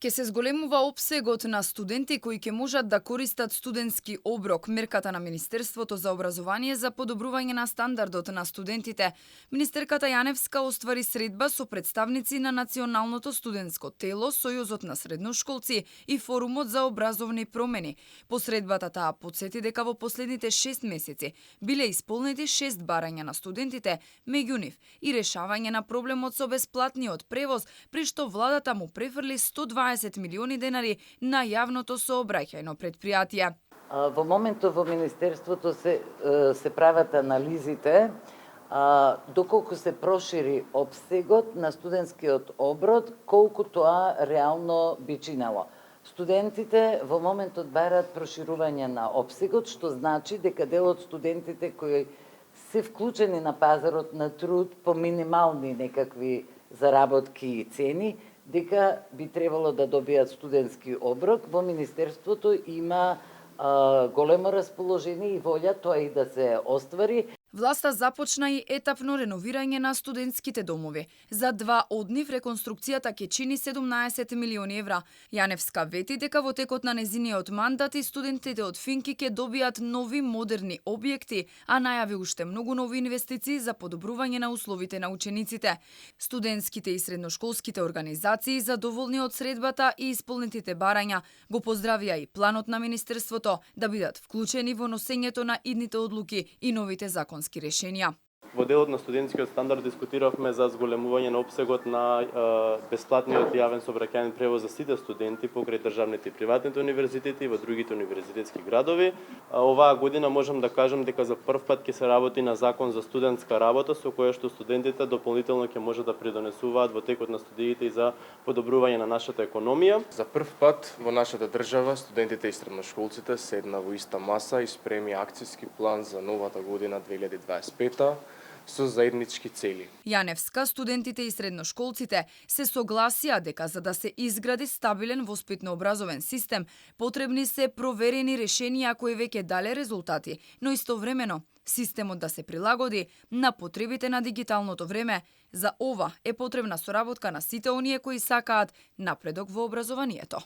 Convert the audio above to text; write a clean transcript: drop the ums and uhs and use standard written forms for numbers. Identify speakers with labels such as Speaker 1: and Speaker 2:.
Speaker 1: Ке се зголемува опсегот на студенти кои ќе можат да користат студентски оброк. Мерката на Министерството за образование за подобрување на стандардот на студентите. Министерката Јаневска оствари средба со представници на Националното студентско тело, Сојузот на средношколци и Форумот за образовни промени. По средбата таа потсети дека во последните 6 месеци биле исполнети 6 барања на студентите, меѓу нив и решавање на проблемот со бесплатниот превоз, при што владата му префрли 120 милиони денари на јавното сообраќајно предпријатие.
Speaker 2: Во моментот во Министерството се прават анализите доколку се прошири опсегот на студентскиот оброк, колку тоа реално би чинело. Студентите во моментот бараат проширување на опсегот, што значи дека дел од студентите кои се вклучени на пазарот на труд по минимални некакви заработки и цени, дека би требало да добијат студентски оброк. Во Министерството има големо расположение и волја тоа и да се оствари.
Speaker 1: Власта започна и етапно реновирање на студентските домови. За 2 од нив реконструкцијата ќе чини 17 милиони евра. Јаневска вети дека во текот на незиниот мандат и студентите од Финки ќе добијат нови модерни објекти, а најави уште многу нови инвестиции за подобрување на условите на учениците. Студентските и средношколските организации, задоволни од средбата и исполнетите барања, го поздравија и планот на Министерството да бидат вклучени во носењето на идните одлуки и новите законски решенија.
Speaker 3: Во делот на студентскиот стандард дискутиравме за зголемување на опсегот на бесплатниот јавен сообраќајен превоз за сите студенти покрај државните и приватните универзитети и во другите универзитетски градови. Оваа година можам да кажам дека за прв пат ќе се работи на закон за студентска работа со која што студентите дополнително ќе можат да придонесуваат во текот на студиите и за подобрување на нашата економија.
Speaker 4: За прв пат во нашата држава студентите и средношколците седна во иста маса и спреми акцијски план за новата година 2025 со заеднички цели.
Speaker 1: Јаневска, студентите и средношколците се согласија дека за да се изгради стабилен воспитно-образовен систем, потребни се проверени решенија кои веќе дале резултати, но истовремено системот да се прилагоди на потребите на дигиталното време. За ова е потребна соработка на сите оние кои сакаат напредок во образованието.